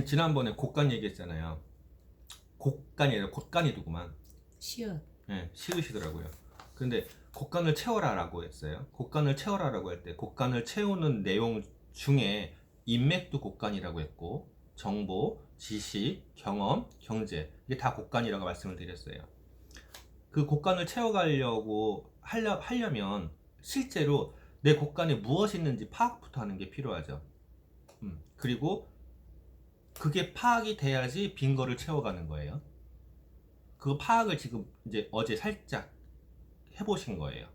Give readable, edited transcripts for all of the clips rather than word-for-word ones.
지난번에 곡간 얘기했잖아요. 곡간이 아니라 곳간이더구만. 시읒. 네, 시으시더라고요. 근데 곡간을 채워라라고 했어요. 곡간을 채워라라고 할 때 곡간을 채우는 내용 중에 인맥도 곡간이라고 했고, 정보, 지식, 경험, 경제, 이게 다 곡간이라고 말씀을 드렸어요. 그 곡간을 채워가려고 하려면 실제로 내 곡간에 무엇이 있는지 파악부터 하는 게 필요하죠. 그리고 그게 파악이 돼야지 빈 거를 채워가는 거예요. 그 파악을 지금 이제 어제 살짝 해보신 거예요.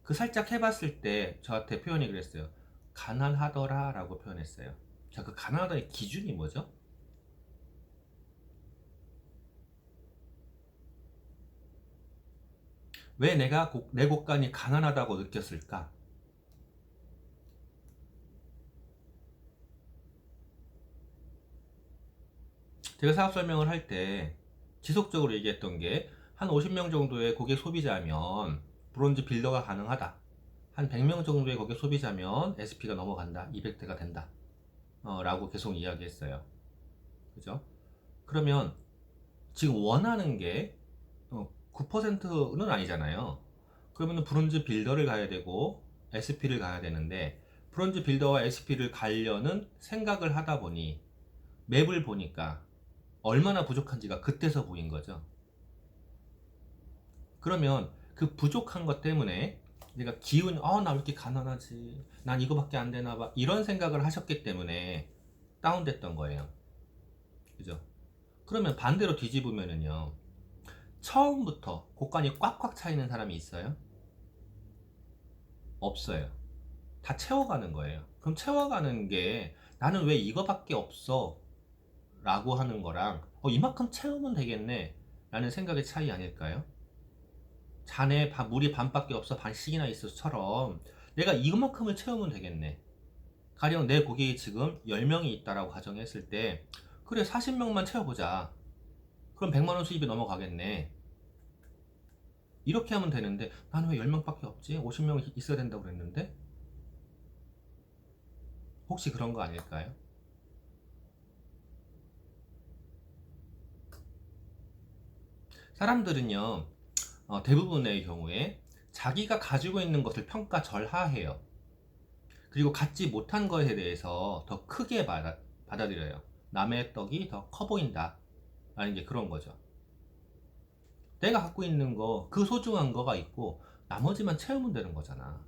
그 살짝 해봤을 때 저한테 표현이 그랬어요. 가난하더라 라고 표현했어요. 자, 그 가난하다의 기준이 뭐죠? 왜 내가 내 곡간이 가난하다고 느꼈을까? 제가 사업 설명을 할 때 지속적으로 얘기했던 게 한 50명 정도의 고객 소비자면 브론즈 빌더가 가능하다. 한 100명 정도의 고객 소비자면 SP가 넘어간다. 200대가 된다. 라고 계속 이야기했어요. 그죠? 그러면 지금 원하는 게 9%는 아니잖아요. 그러면 브론즈 빌더를 가야 되고 SP를 가야 되는데, 브론즈 빌더와 SP를 가려는 생각을 하다 보니 맵을 보니까 얼마나 부족한지가 그때서 보인 거죠. 그러면 그 부족한 것 때문에 내가 기운이 나 왜 이렇게 가난하지, 난 이거밖에 안 되나 봐, 이런 생각을 하셨기 때문에 다운됐던 거예요. 그죠? 그러면 반대로 뒤집으면은요, 처음부터 곡간이 꽉꽉 차 있는 사람이 있어요? 없어요. 다 채워가는 거예요. 그럼 채워가는 게 나는 왜 이거밖에 없어 라고 하는 거랑 이만큼 채우면 되겠네 라는 생각의 차이 아닐까요? 잔에 물이 반밖에 없어 반씩이나 있어처럼 내가 이만큼을 채우면 되겠네. 가령 내 고객이 지금 10명이 있다라고 가정했을 때, 그래 40명만 채워보자. 그럼 100만원 수입이 넘어가겠네. 이렇게 하면 되는데 나는 왜 10명밖에 없지? 50명 있어야 된다고 그랬는데? 혹시 그런 거 아닐까요? 사람들은요, 대부분의 경우에 자기가 가지고 있는 것을 평가절하해요. 그리고 갖지 못한 것에 대해서 더 크게 받아들여요. 남의 떡이 더 커 보인다 라는 게 그런 거죠. 내가 갖고 있는 거, 그 소중한 거가 있고 나머지만 채우면 되는 거잖아.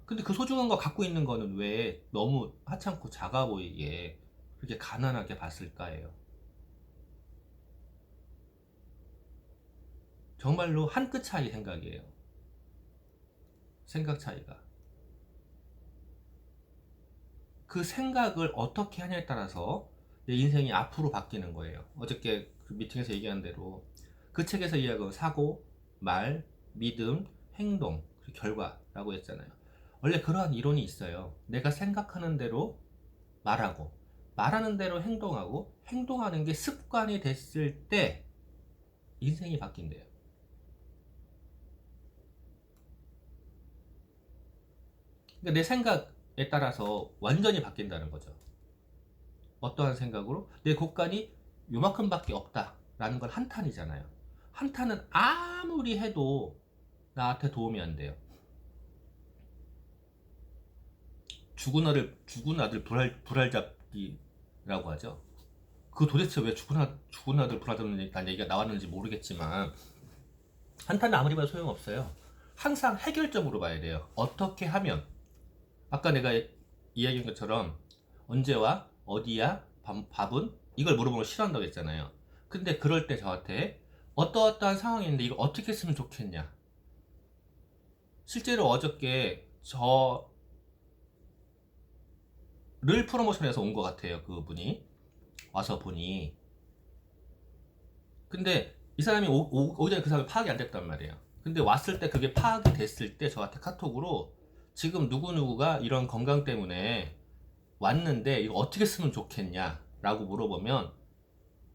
근데 그 소중한 거 갖고 있는 거는 왜 너무 하찮고 작아 보이게 그렇게 가난하게 봤을까예요. 정말로 한 끗 차이 생각이에요. 생각 차이가. 그 생각을 어떻게 하냐에 따라서 내 인생이 앞으로 바뀌는 거예요. 어저께 그 미팅에서 얘기한 대로 그 책에서 이야기한 사고, 말, 믿음, 행동, 그리고 결과라고 했잖아요. 원래 그러한 이론이 있어요. 내가 생각하는 대로 말하고, 말하는 대로 행동하고, 행동하는 게 습관이 됐을 때 인생이 바뀐대요. 그러니까 내 생각에 따라서 완전히 바뀐다는 거죠. 어떠한 생각으로? 내 곡간이 요만큼밖에 없다라는 건 한탄이잖아요. 한탄은 아무리 해도 나한테 도움이 안 돼요. 죽은 아들 불알잡기라고 하죠. 그 도대체 왜 죽은 아들 불알잡는 얘기가 나왔는지 모르겠지만, 한탄은 아무리 봐도 소용없어요. 항상 해결점으로 봐야 돼요. 어떻게 하면, 아까 내가 이야기한 것처럼 언제와 어디야 밥은, 이걸 물어보는 걸 싫어한다고 했잖아요. 근데 그럴 때 저한테 어떠어떠한 상황인데 이거 어떻게 했으면 좋겠냐. 실제로 어저께 저를 프로모션해서 온 것 같아요. 그분이 와서 보니. 근데 이 사람이 오기 전에 그 사람이 파악이 안 됐단 말이에요. 근데 왔을 때 그게 파악이 됐을 때 저한테 카톡으로 지금 누구누구가 이런 건강 때문에 왔는데 이거 어떻게 쓰면 좋겠냐 라고 물어보면,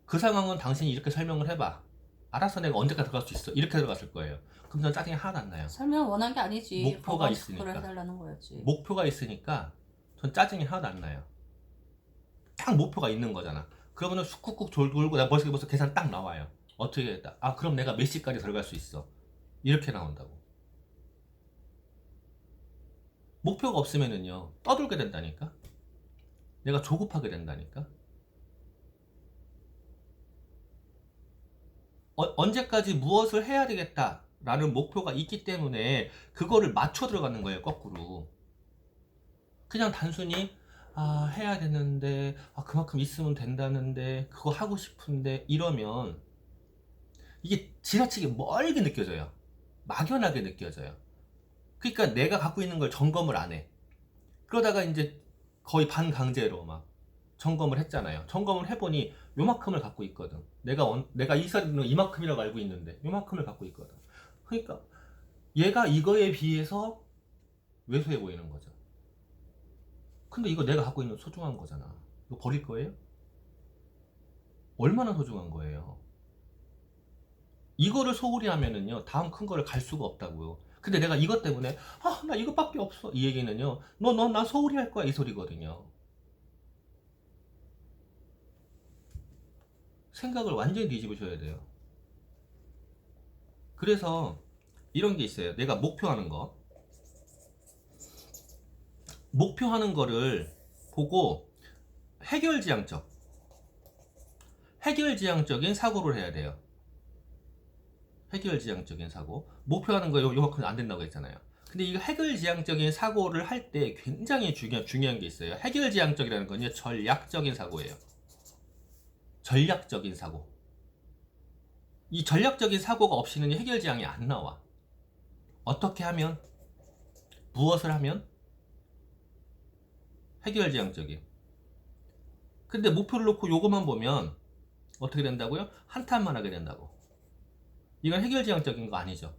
그 상황은 당신이 이렇게 설명을 해봐, 알아서 내가 언제까지 들어갈 수 있어, 이렇게 들어갔을 거예요. 그럼 전 짜증이 하나도 안 나요. 설명 원한 게 아니지. 목표가 있으니까. 있으니까. 해달라는 거였지. 목표가 있으니까 전 짜증이 하나도 안 나요. 딱 목표가 있는 거잖아. 그러면은 쑥쿡쿡 돌고 나 머릿속에 벌써 계산 딱 나와요. 어떻게 했다. 아, 그럼 내가 몇 시까지 들어갈 수 있어. 이렇게 나온다고. 목표가 없으면은요, 떠들게 된다니까. 내가 조급하게 된다니까. 언제까지 무엇을 해야 되겠다라는 목표가 있기 때문에 그거를 맞춰 들어가는 거예요, 거꾸로. 그냥 단순히 해야 되는데, 그만큼 있으면 된다는데, 그거 하고 싶은데 이러면 이게 지나치게 멀게 느껴져요. 막연하게 느껴져요. 그러니까 내가 갖고 있는 걸 점검을 안 해. 그러다가 이제 거의 반강제로 막 점검을 했잖아요. 점검을 해보니 요만큼을 갖고 있거든. 내가 이 사람은 이만큼이라고 알고 있는데 요만큼을 갖고 있거든. 그러니까 얘가 이거에 비해서 왜소해 보이는 거죠. 근데 이거 내가 갖고 있는 소중한 거잖아. 이거 버릴 거예요? 얼마나 소중한 거예요? 이거를 소홀히 하면은요, 다음 큰 거를 갈 수가 없다고요. 근데 내가 이것 때문에 나 이것밖에 없어, 이 얘기는요, 나 소홀히 할 거야, 이 소리거든요. 생각을 완전히 뒤집으셔야 돼요. 그래서 이런 게 있어요. 내가 목표하는 거를 보고 해결지향적인 사고를 해야 돼요. 해결지향적인 사고. 목표하는 거 요만큼 안 된다고 했잖아요. 근데 이거 해결지향적인 사고를 할 때 굉장히 중요한 게 있어요. 해결지향적이라는 건요, 전략적인 사고예요. 전략적인 사고. 이 전략적인 사고가 없이는 해결지향이 안 나와. 어떻게 하면, 무엇을 하면 해결지향적인. 근데 목표를 놓고 요거만 보면 어떻게 된다고요? 한탄만 하게 된다고. 이건 해결지향적인 거 아니죠.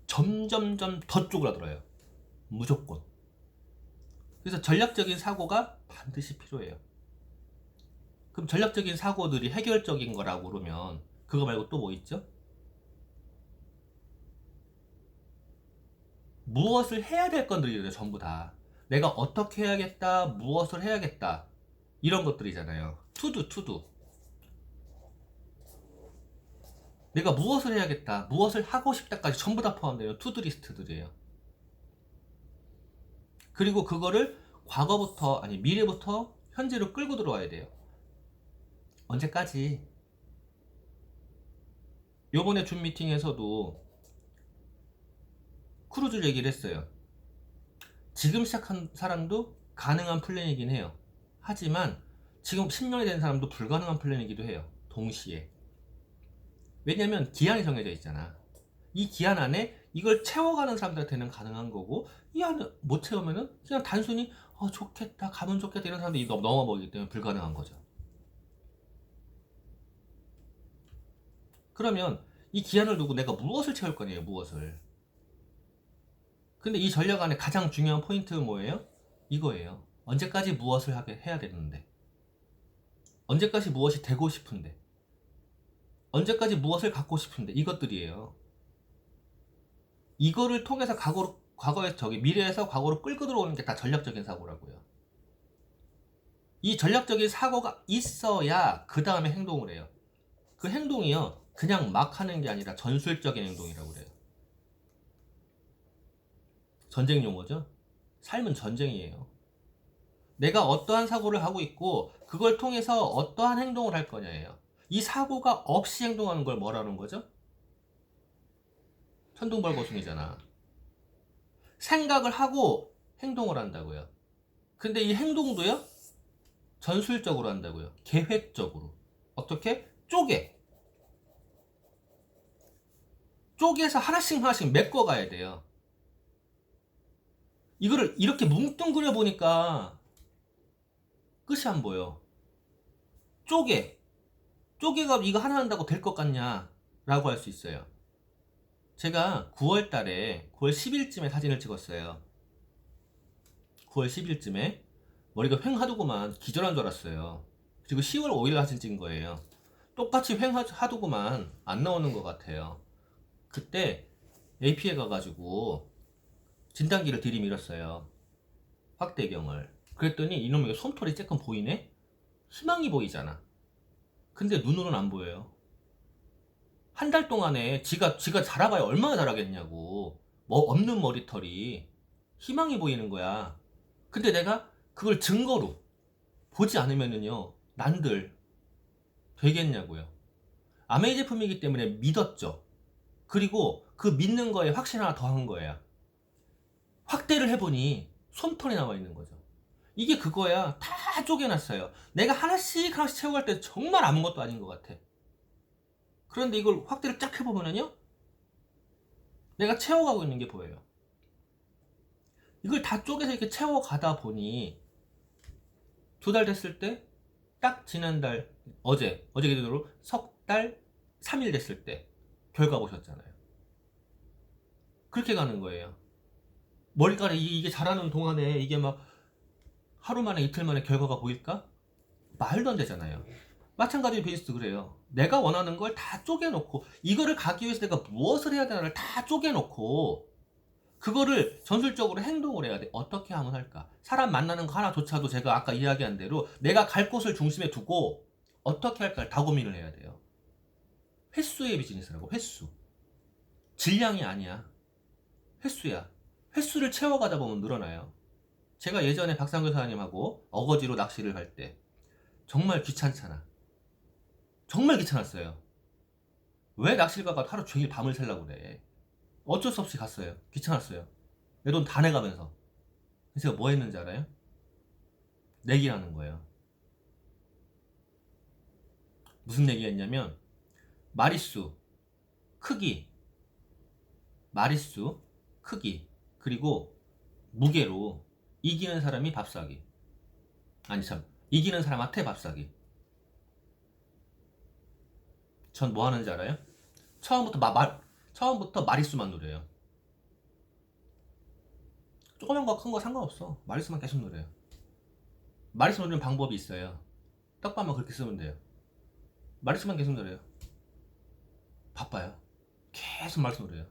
점점점 더 쪼그라들어요. 무조건. 그래서 전략적인 사고가 반드시 필요해요. 그럼 전략적인 사고들이 해결적인 거라고 그러면 그거 말고 또 뭐 있죠? 무엇을 해야 될 건들이에요, 전부 다. 내가 어떻게 해야겠다, 무엇을 해야겠다, 이런 것들이잖아요. 투두. 내가 무엇을 해야겠다, 무엇을 하고 싶다까지 전부 다 포함되는 투두 리스트들이에요. 그리고 그거를 과거부터, 아니 미래부터 현재로 끌고 들어와야 돼요. 언제까지? 요번에 줌 미팅에서도 크루즈 얘기를 했어요. 지금 시작한 사람도 가능한 플랜이긴 해요. 하지만 지금 10년이 된 사람도 불가능한 플랜이기도 해요. 동시에. 왜냐면 기한이 정해져 있잖아. 이 기한 안에 이걸 채워가는 사람들한테는 가능한 거고, 이 안에 못 채우면은 그냥 단순히 좋겠다, 가면 좋겠다 이런 사람들이 넘어버리기 때문에 불가능한 거죠. 그러면 이 기한을 두고 내가 무엇을 채울 거냐요, 무엇을. 근데 이 전략 안에 가장 중요한 포인트는 뭐예요? 이거예요. 언제까지 무엇을 해야 되는데, 언제까지 무엇이 되고 싶은데, 언제까지 무엇을 갖고 싶은데, 이것들이에요. 이거를 통해서 미래에서 과거로 끌고 들어오는 게 다 전략적인 사고라고요. 이 전략적인 사고가 있어야 그 다음에 행동을 해요. 그 행동이요, 그냥 막 하는 게 아니라 전술적인 행동이라고 그래요. 전쟁 용어죠? 삶은 전쟁이에요. 내가 어떠한 사고를 하고 있고 그걸 통해서 어떠한 행동을 할 거냐예요. 이 사고가 없이 행동하는 걸 뭐라는 거죠? 천둥벌거숭이잖아. 생각을 하고 행동을 한다고요. 근데 이 행동도요, 전술적으로 한다고요. 계획적으로. 어떻게? 쪼개서 하나씩 메꿔가야 돼요. 이거를 이렇게 뭉뚱그려 보니까 끝이 안 보여. 쪼개가 이거 하나 한다고 될 것 같냐 라고 할 수 있어요. 제가 9월 10일쯤에 사진을 찍었어요. 9월 10일쯤에 머리가 휑하더구만 기절한 줄 알았어요. 그리고 10월 5일 사진 찍은 거예요. 똑같이 휑하더구만 안 나오는 것 같아요. 그때 AP에 가가지고 진단기를 들이밀었어요. 확대경을. 그랬더니 이놈의 솜털이 조금 보이네? 희망이 보이잖아. 근데 눈으로는 안 보여요. 한 달 동안에 지가 자라봐야 얼마나 자라겠냐고. 뭐 없는 머리털이 희망이 보이는 거야. 근데 내가 그걸 증거로 보지 않으면은요, 난들 되겠냐고요. 아메이 제품이기 때문에 믿었죠. 그리고 그 믿는 거에 확신 하나 더한 거야. 확대를 해보니 솜털이 나와 있는 거죠. 이게 그거야. 다 쪼개놨어요. 내가 하나씩 채워갈 때 정말 아무것도 아닌 것 같아. 그런데 이걸 확대를 쫙 해보면은요, 내가 채워가고 있는 게 보여요. 이걸 다 쪼개서 이렇게 채워가다 보니 2달 됐을 때, 딱 지난달, 어제 기준으로 석 달, 3일 됐을 때 결과 보셨잖아요. 그렇게 가는 거예요. 머리카락이 이게 자라는 동안에 이게 막 하루 만에 이틀 만에 결과가 보일까? 말도 안 되잖아요. 마찬가지로 비즈니스도 그래요. 내가 원하는 걸 다 쪼개놓고 이거를 가기 위해서 내가 무엇을 해야 되나를 다 쪼개놓고 그거를 전술적으로 행동을 해야 돼. 어떻게 하면 할까? 사람 만나는 거 하나조차도 제가 아까 이야기한 대로 내가 갈 곳을 중심에 두고 어떻게 할까를 다 고민을 해야 돼요. 횟수의 비즈니스라고. 횟수. 질량이 아니야. 횟수야. 횟수를 채워가다 보면 늘어나요. 제가 예전에 박상규 사장님하고 어거지로 낚시를 갈 때 정말 귀찮잖아. 정말 귀찮았어요. 왜 낚시를 가서 하루 종일 밤을 새려고 그래. 어쩔 수 없이 갔어요. 귀찮았어요. 내 돈 다 내가면서. 그래서 제가 뭐 했는지 알아요? 내기라는 거예요. 무슨 내기였냐면 마리수, 크기, 마리수, 크기, 그리고 무게로 이기는 사람이 밥 사기. 아니 참, 이기는 사람한테 밥 사기. 전 뭐 하는지 알아요? 처음부터 마리수만 노려요. 조그만 거 큰 거 상관없어. 마리수만 계속 노려요. 마리수 노리는 방법이 있어요. 떡밥만 그렇게 쓰면 돼요. 마리수만 계속 노려요. 바빠요. 계속 마리수 노려요.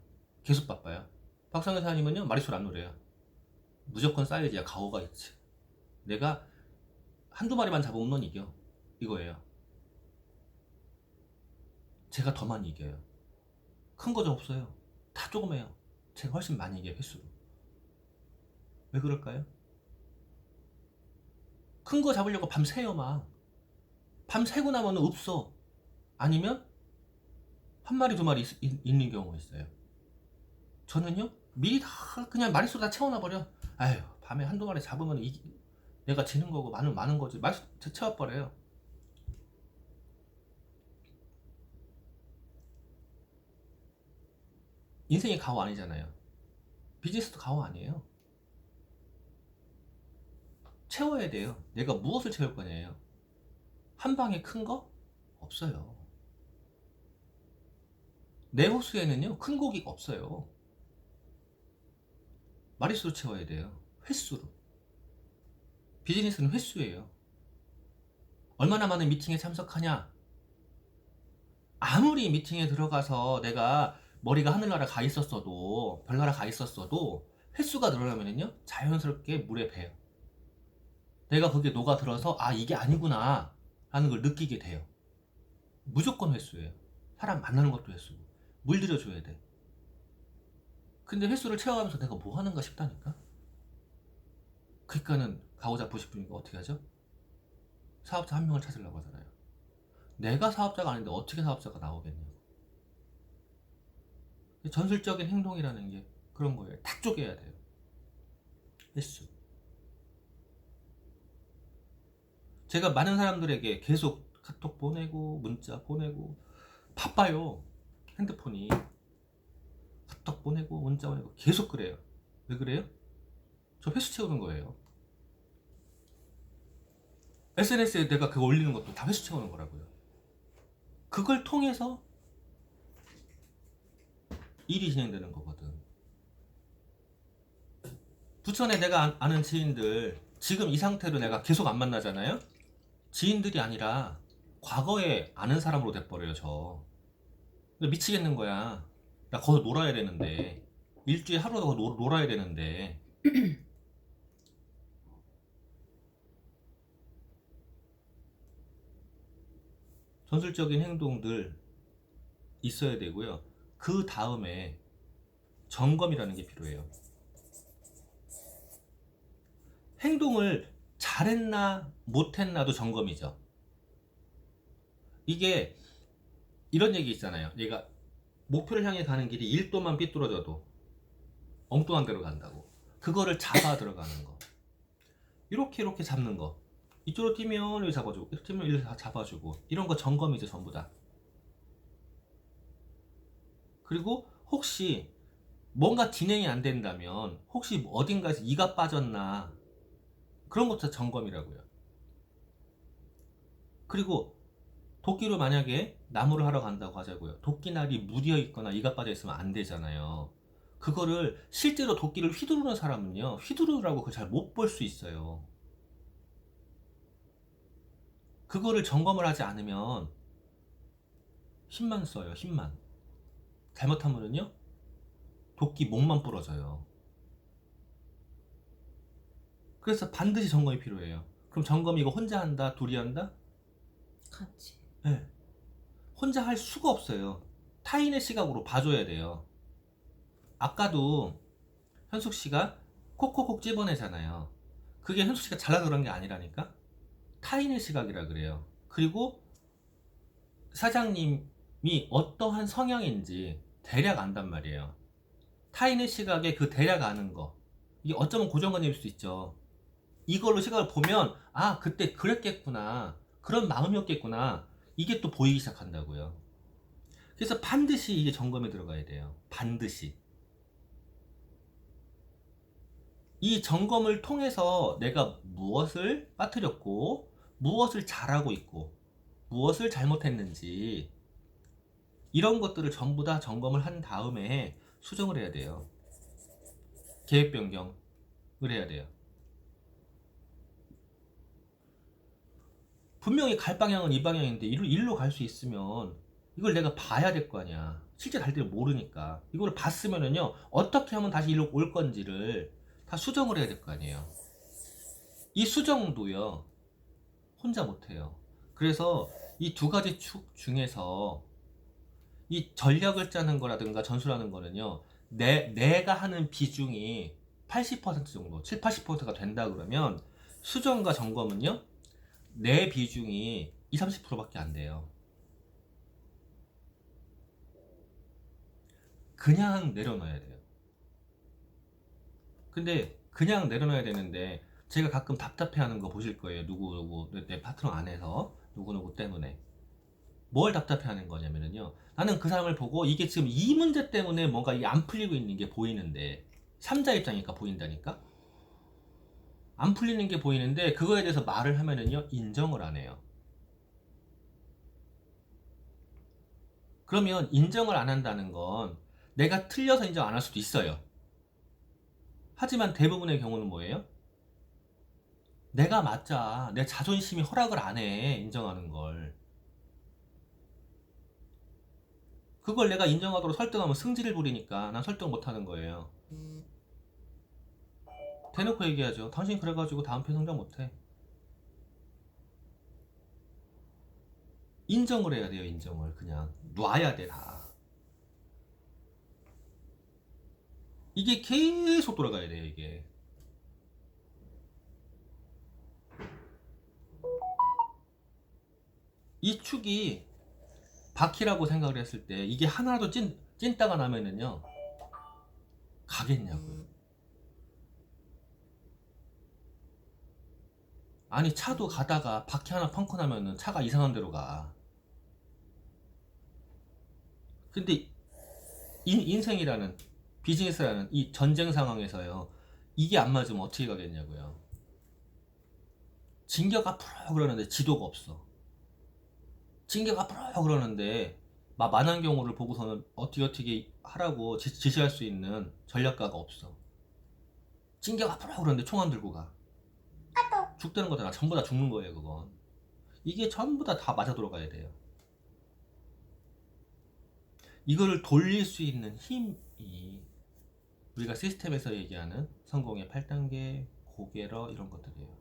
계속 바빠요. 박상현 사장님은요, 마리수를 안 노려요. 무조건 사이즈야. 가오가 있지. 내가 한두 마리만 잡으면 넌 이겨. 이거예요. 제가 더 많이 이겨요. 큰 거 좀 없어요. 다 조그매요. 제가 훨씬 많이 이겨요, 횟수로. 왜 그럴까요? 큰 거 잡으려고 밤 새요, 막. 밤 새고 나면 없어. 아니면 한 마리 두 마리 있는 경우가 있어요. 저는요, 미리 다 그냥 마리수로 다 채워놔버려. 아휴, 밤에 한두 마리 잡으면 내가 지는 거고 많은 거지. 마리수 채워버려요. 인생이 가오 아니잖아요. 비즈니스도 가오 아니에요. 채워야 돼요. 내가 무엇을 채울 거냐예요. 한 방에 큰 거? 없어요. 내 호수에는요, 큰 고기가 없어요. 마리수로 채워야 돼요. 횟수로. 비즈니스는 횟수예요. 얼마나 많은 미팅에 참석하냐? 아무리 미팅에 들어가서 내가 머리가 하늘나라 가 있었어도, 별나라 가 있었어도 횟수가 늘어나면요, 자연스럽게 물에 배요. 내가 거기에 녹아들어서 아, 이게 아니구나 하는 걸 느끼게 돼요. 무조건 횟수예요. 사람 만나는 것도 횟수고 물들여줘야 돼. 근데 횟수를 채워가면서 내가 뭐 하는가 싶다니까. 그러니까는 가오 잡고 싶으니까 어떻게 하죠? 사업자 한 명을 찾으려고 하잖아요. 내가 사업자가 아닌데 어떻게 사업자가 나오겠냐고. 전술적인 행동이라는 게 그런 거예요. 다 쪼개야 돼요. 횟수. 제가 많은 사람들에게 계속 카톡 보내고 문자 보내고 바빠요. 핸드폰이 카톡 보내고 문자 보내고 계속 그래요. 왜 그래요? 저 횟수 채우는 거예요. SNS에 내가 그거 올리는 것도 다 횟수 채우는 거라고요. 그걸 통해서 일이 진행되는 거거든. 부천에 내가 아는 지인들 지금 이 상태로 내가 계속 안 만나잖아요. 지인들이 아니라 과거에 아는 사람으로 돼버려요. 저 미치겠는 거야. 나 거기서 놀아야 되는데 일주일에 하루라도 놀아야 되는데 전술적인 행동들 있어야 되고요. 그 다음에 점검이라는 게 필요해요. 행동을 잘했나 못했나도 점검이죠. 이게 이런 얘기 있잖아요. 얘가 목표를 향해 가는 길이 1도만 삐뚤어져도 엉뚱한 데로 간다고. 그거를 잡아 들어가는 거. 이렇게 잡는 거. 이쪽으로 뛰면 여기 잡아주고, 이렇게 뛰면 여기 잡아주고. 이런 거 점검이죠, 전부 다. 그리고 혹시 뭔가 진행이 안 된다면 혹시 어딘가에서 이가 빠졌나 그런 것도 점검이라고요. 그리고 도끼로 만약에 나무를 하러 간다고 하자고요. 도끼날이 무디어 있거나 이가 빠져 있으면 안 되잖아요. 그거를 실제로 도끼를 휘두르는 사람은요, 휘두르라고 그걸 잘 못 볼 수 있어요. 그거를 점검을 하지 않으면 힘만 써요. 힘만. 잘못하면은요, 도끼 목만 부러져요. 그래서 반드시 점검이 필요해요. 그럼 점검이 이거 혼자 한다, 둘이 한다? 같이. 네. 혼자 할 수가 없어요. 타인의 시각으로 봐줘야 돼요. 아까도 현숙 씨가 콕콕콕 집어내잖아요. 그게 현숙 씨가 잘나서 그런 게 아니라니까? 타인의 시각이라 그래요. 그리고 사장님이 어떠한 성향인지 대략 안단 말이에요. 타인의 시각에 그 대략 아는 거. 이게 어쩌면 고정관념일 수도 있죠. 이걸로 시각을 보면, 아, 그때 그랬겠구나. 그런 마음이었겠구나. 이게 또 보이기 시작한다고요. 그래서 반드시 이게 점검에 들어가야 돼요. 반드시. 이 점검을 통해서 내가 무엇을 빠뜨렸고, 무엇을 잘하고 있고, 무엇을 잘못했는지, 이런 것들을 전부 다 점검을 한 다음에 수정을 해야 돼요. 계획 변경을 해야 돼요. 분명히 갈 방향은 이 방향인데 일로 갈 수 있으면 이걸 내가 봐야 될 거 아니야. 실제 갈 때를 모르니까. 이걸 봤으면은요, 어떻게 하면 다시 일로 올 건지를 다 수정을 해야 될 거 아니에요. 이 수정도요, 혼자 못해요. 그래서 이 두 가지 축 중에서 이 전략을 짜는 거라든가 전술하는 거는요, 내가 하는 비중이 80% 정도, 7, 80%가 된다 그러면 수정과 점검은요, 내 비중이 2, 30%밖에 안 돼요. 그냥 내려놔야 돼요. 근데 그냥 내려놔야 되는데 제가 가끔 답답해하는 거 보실 거예요. 누구 내 파트너 안에서 누구 때문에 뭘 답답해하는 거냐면요. 나는 그 사람을 보고 이게 지금 이 문제 때문에 뭔가 안 풀리고 있는 게 보이는데 3자 입장이니까 보인다니까. 안 풀리는 게 보이는데 그거에 대해서 말을 하면은요, 인정을 안 해요. 그러면 인정을 안 한다는 건 내가 틀려서 인정 안 할 수도 있어요. 하지만 대부분의 경우는 뭐예요? 내가 맞자. 내 자존심이 허락을 안 해. 인정하는 걸. 그걸 내가 인정하도록 설득하면 승질을 부리니까 난 설득 못 하는 거예요. 대놓고 얘기하죠. 당신 그래가지고 다음 편 성장 못 해. 인정을 해야 돼요. 인정을. 그냥 놔야 돼 다. 이게 계속 돌아가야 돼요. 이게. 이 축이 바퀴라고 생각을 했을 때 이게 하나라도 찐따가 나면은요, 가겠냐고요. 아니, 차도 가다가 바퀴 하나 펑크 나면은 차가 이상한 데로 가. 근데 인생이라는, 비즈니스라는 이 전쟁 상황에서요, 이게 안 맞으면 어떻게 가겠냐고요. 진격 앞으로 그러는데 지도가 없어. 진격 앞으로 그러는데 막 만한 경우를 보고서는 어떻게 하라고 지시할 수 있는 전략가가 없어. 진격 앞으로 그러는데 총 안 들고 가. 죽다는 거잖아. 전부 다 죽는 거예요, 그건. 이게 전부 다 맞아 들어가야 돼요. 이거를 돌릴 수 있는 힘이 우리가 시스템에서 얘기하는 성공의 8단계, 고개러 이런 것들이에요.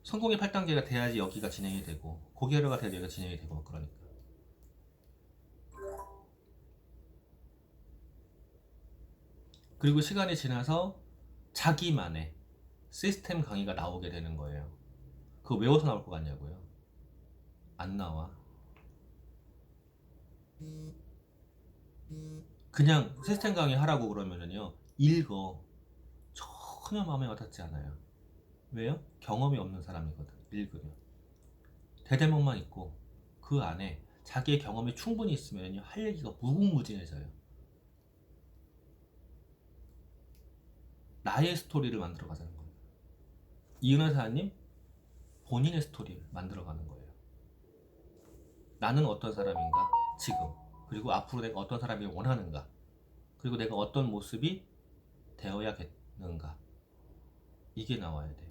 성공의 8단계가 돼야지 여기가 진행이 되고 고기화가 돼야지 여기가 진행이 되고 그러니까. 그리고 시간이 지나서 자기만의 시스템 강의가 나오게 되는 거예요. 그거 외워서 나올 것 같냐고요? 안 나와. 그냥 시스템 강의 하라고 그러면은요, 읽어. 전혀 마음에 와닿지 않아요. 왜요? 경험이 없는 사람이거든. 읽으면 대대목만 있고 그 안에 자기의 경험이 충분히 있으면요, 할 얘기가 무궁무진해져요. 나의 스토리를 만들어 가자는 거예요. 이은하 사장님 본인의 스토리를 만들어 가는 거예요. 나는 어떤 사람인가 지금, 그리고 앞으로 내가 어떤 사람이 원하는가, 그리고 내가 어떤 모습이 되어야겠는가, 이게 나와야 돼.